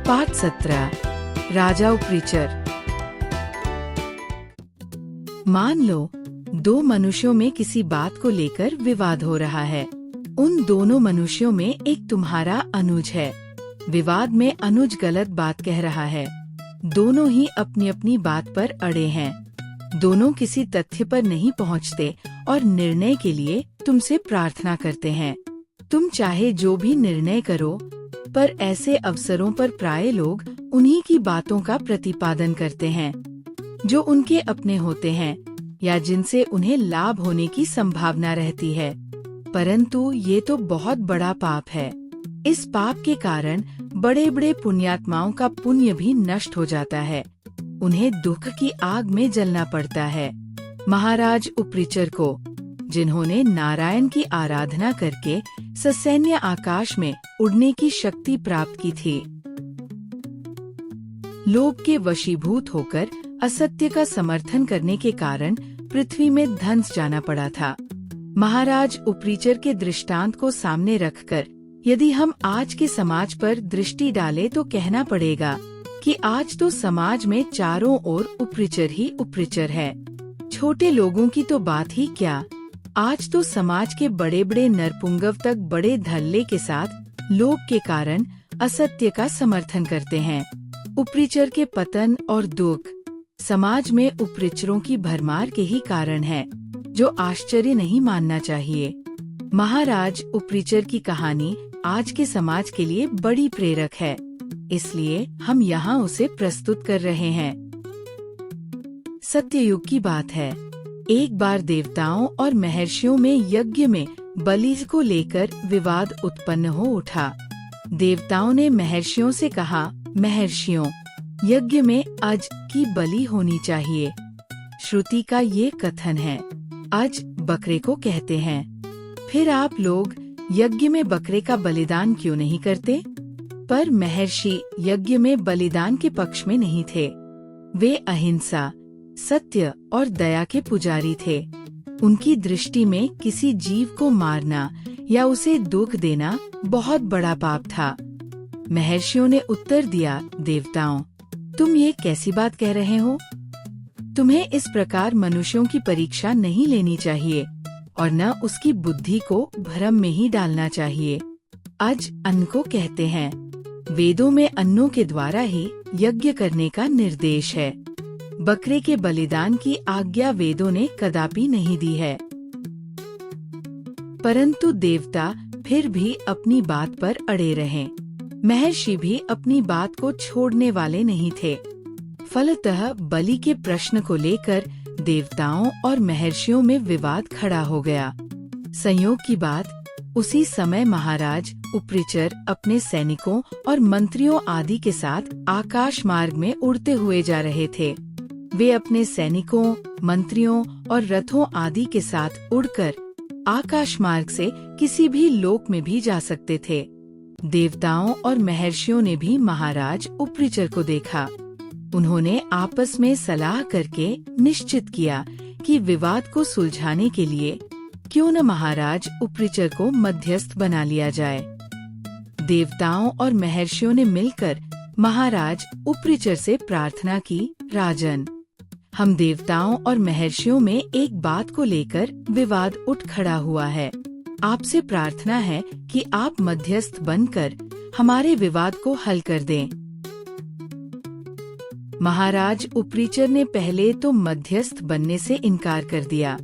पाठ 17 राजा उपरिचर। मान लो दो मनुष्यों में किसी बात को लेकर विवाद हो रहा है। उन दोनों मनुष्यों में एक तुम्हारा अनुज है। विवाद में अनुज गलत बात कह रहा है। दोनों ही अपनी अपनी बात पर अड़े हैं। दोनों किसी तथ्य पर नहीं पहुंचते और निर्णय के लिए तुमसे प्रार्थना करते हैं। तुम चाहे जो भी निर्णय करो, पर ऐसे अवसरों पर प्राय लोग उन्हीं की बातों का प्रतिपादन करते हैं जो उनके अपने होते हैं या जिनसे उन्हें लाभ होने की संभावना रहती है। परंतु ये तो बहुत बड़ा पाप है। इस पाप के कारण बड़े बड़े पुण्यात्माओं का पुण्य भी नष्ट हो जाता है। उन्हें दुख की आग में जलना पड़ता है। महाराज उपरिचर को, जिन्होंने नारायण की आराधना करके ससैन्य आकाश में उड़ने की शक्ति प्राप्त की थी, लोभ के वशीभूत होकर असत्य का समर्थन करने के कारण पृथ्वी में धंस जाना पड़ा था। महाराज उपरिचर के दृष्टांत को सामने रखकर यदि हम आज के समाज पर दृष्टि डालें तो कहना पड़ेगा कि आज तो समाज में चारों ओर उपरिचर ही उपरिचर है। छोटे लोगों की तो बात ही क्या, आज तो समाज के बड़े बड़े नरपुंगव तक बड़े धल्ले के साथ लोभ के कारण असत्य का समर्थन करते हैं। उपरिचर के पतन और दुख समाज में उपरिचरों की भरमार के ही कारण है, जो आश्चर्य नहीं मानना चाहिए। महाराज उपरिचर की कहानी आज के समाज के लिए बड़ी प्रेरक है, इसलिए हम यहाँ उसे प्रस्तुत कर रहे हैं। सत्ययुग की बात है। एक बार देवताओं और महर्षियों में यज्ञ में बलि को लेकर विवाद उत्पन्न हो उठा। देवताओं ने महर्षियों से कहा, महर्षियों, यज्ञ में अज की बलि होनी चाहिए। श्रुति का ये कथन है, अज बकरे को कहते हैं। फिर आप लोग यज्ञ में बकरे का बलिदान क्यों नहीं करते? पर महर्षि यज्ञ में बलिदान के पक्ष में नहीं थे। वे अहिंसा, सत्य और दया के पुजारी थे। उनकी दृष्टि में किसी जीव को मारना या उसे दुख देना बहुत बड़ा पाप था। महर्षियों ने उत्तर दिया, देवताओं, तुम ये कैसी बात कह रहे हो? तुम्हें इस प्रकार मनुष्यों की परीक्षा नहीं लेनी चाहिए और न उसकी बुद्धि को भ्रम में ही डालना चाहिए। अज अन्न को कहते हैं। वेदों में अन्नों के द्वारा ही यज्ञ करने का निर्देश है। बकरे के बलिदान की आज्ञा वेदों ने कदापि नहीं दी है। परंतु देवता फिर भी अपनी बात पर अड़े रहे। महर्षि भी अपनी बात को छोड़ने वाले नहीं थे। फलतः बलि के प्रश्न को लेकर देवताओं और महर्षियों में विवाद खड़ा हो गया। संयोग की बात, उसी समय महाराज उपरिचर अपने सैनिकों और मंत्रियों आदि के साथ आकाश मार्ग में उड़ते हुए जा रहे थे। वे अपने सैनिकों, मंत्रियों और रथों आदि के साथ उड़कर आकाश मार्ग से किसी भी लोक में भी जा सकते थे। देवताओं और महर्षियों ने भी महाराज उपरिचर को देखा। उन्होंने आपस में सलाह करके निश्चित किया कि विवाद को सुलझाने के लिए क्यों न महाराज उपरिचर को मध्यस्थ बना लिया जाए। देवताओं और महर्षियों ने मिलकर महाराज उपरिचर से प्रार्थना की, राजन, हम देवताओं और महर्षियों में एक बात को लेकर विवाद उठ खड़ा हुआ है। आपसे प्रार्थना है कि आप मध्यस्थ बनकर हमारे विवाद को हल कर दें। महाराज उपरिचर ने पहले तो मध्यस्थ बनने से इनकार कर दिया,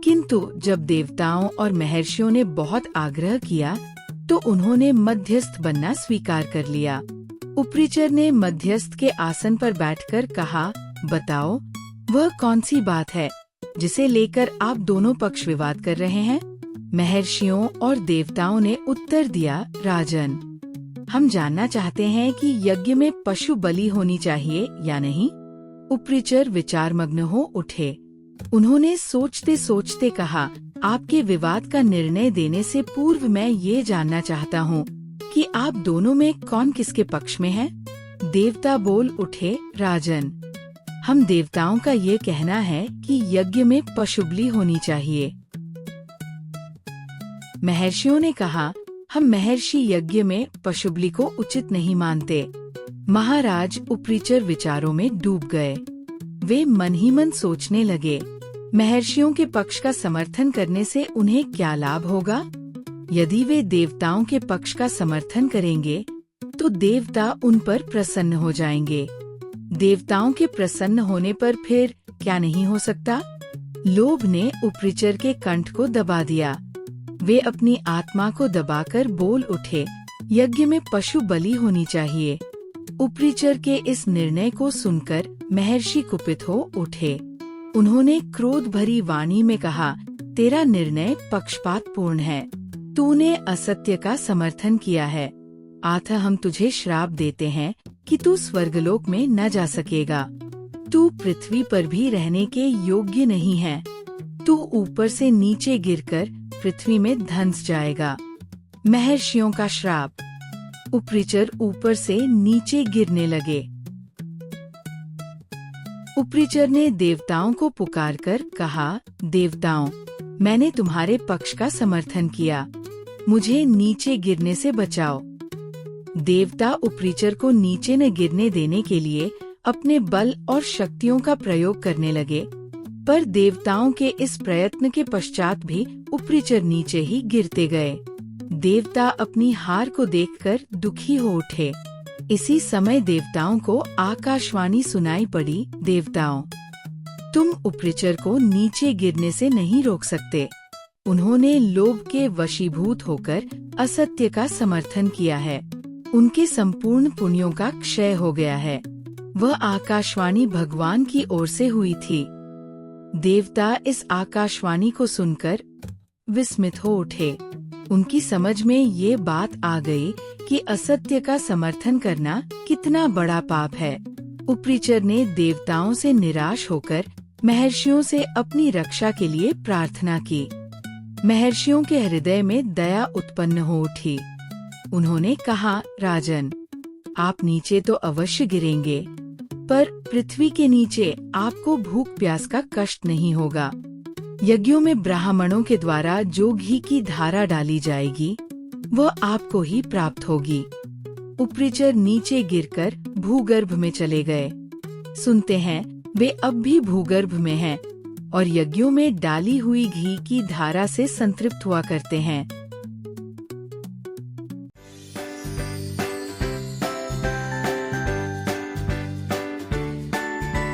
किंतु जब देवताओं और महर्षियों ने बहुत आग्रह किया तो उन्होंने मध्यस्थ बनना स्वीकार कर लिया। उपरिचर ने मध्यस्थ के आसन पर बैठकर कहा, बताओ, वह कौन सी बात है जिसे लेकर आप दोनों पक्ष विवाद कर रहे हैं? महर्षियों और देवताओं ने उत्तर दिया, राजन, हम जानना चाहते हैं कि यज्ञ में पशु बलि होनी चाहिए या नहीं। उपरिचर विचारमग्न हो उठे। उन्होंने सोचते सोचते कहा, आपके विवाद का निर्णय देने से पूर्व मैं ये जानना चाहता हूँ कि आप दोनों में कौन किसके पक्ष में है? देवता बोल उठे, राजन, हम देवताओं का ये कहना है कि यज्ञ में पशु बलि होनी चाहिए। महर्षियों ने कहा, हम महर्षि यज्ञ में पशु बलि को उचित नहीं मानते। महाराज उपरिचर विचारों में डूब गए। वे मन ही मन सोचने लगे, महर्षियों के पक्ष का समर्थन करने से उन्हें क्या लाभ होगा? यदि वे देवताओं के पक्ष का समर्थन करेंगे तो देवता उन पर प्रसन्न हो जाएंगे। देवताओं के प्रसन्न होने पर फिर क्या नहीं हो सकता? लोभ ने उपरिचर के कंठ को दबा दिया। वे अपनी आत्मा को दबाकर बोल उठे, यज्ञ में पशु बलि होनी चाहिए। उपरिचर के इस निर्णय को सुनकर महर्षि कुपित हो उठे। उन्होंने क्रोध भरी वाणी में कहा, तेरा निर्णय पक्षपातपूर्ण है। तूने असत्य का समर्थन किया है, अतः हम तुझे श्राप देते हैं कि तू स्वर्गलोक में न जा सकेगा। तू पृथ्वी पर भी रहने के योग्य नहीं है। तू ऊपर से नीचे गिरकर पृथ्वी में धंस जाएगा। महर्षियों का श्राप। उपरिचर ऊपर से नीचे गिरने लगे। उपरिचर ने देवताओं को पुकारकर कहा, देवताओं, मैंने तुम्हारे पक्ष का समर्थन किया, मुझे नीचे गिरने से बचाओ। देवता उपरिचर को नीचे न गिरने देने के लिए अपने बल और शक्तियों का प्रयोग करने लगे, पर देवताओं के इस प्रयत्न के पश्चात भी उपरिचर नीचे ही गिरते गए। देवता अपनी हार को देखकर दुखी हो उठे। इसी समय देवताओं को आकाशवाणी सुनाई पड़ी, देवताओं, तुम उपरिचर को नीचे गिरने से नहीं रोक सकते। उन्होंने लोभ के वशीभूत होकर असत्य का समर्थन किया है। उनके संपूर्ण पुण्यों का क्षय हो गया है। वह आकाशवाणी भगवान की ओर से हुई थी। देवता इस आकाशवाणी को सुनकर विस्मित हो उठे। उनकी समझ में ये बात आ गई कि असत्य का समर्थन करना कितना बड़ा पाप है। उपरिचर ने देवताओं से निराश होकर महर्षियों से अपनी रक्षा के लिए प्रार्थना की। महर्षियों के हृदय में दया उत्पन्न हो उठी। उन्होंने कहा, राजन, आप नीचे तो अवश्य गिरेंगे, पर पृथ्वी के नीचे आपको भूख प्यास का कष्ट नहीं होगा। यज्ञों में ब्राह्मणों के द्वारा जो घी की धारा डाली जाएगी वह आपको ही प्राप्त होगी। उपरिचर नीचे गिरकर भूगर्भ में चले गए। सुनते हैं वे अब भी भूगर्भ में हैं और यज्ञों में डाली हुई घी की धारा से संतृप्त हुआ करते हैं।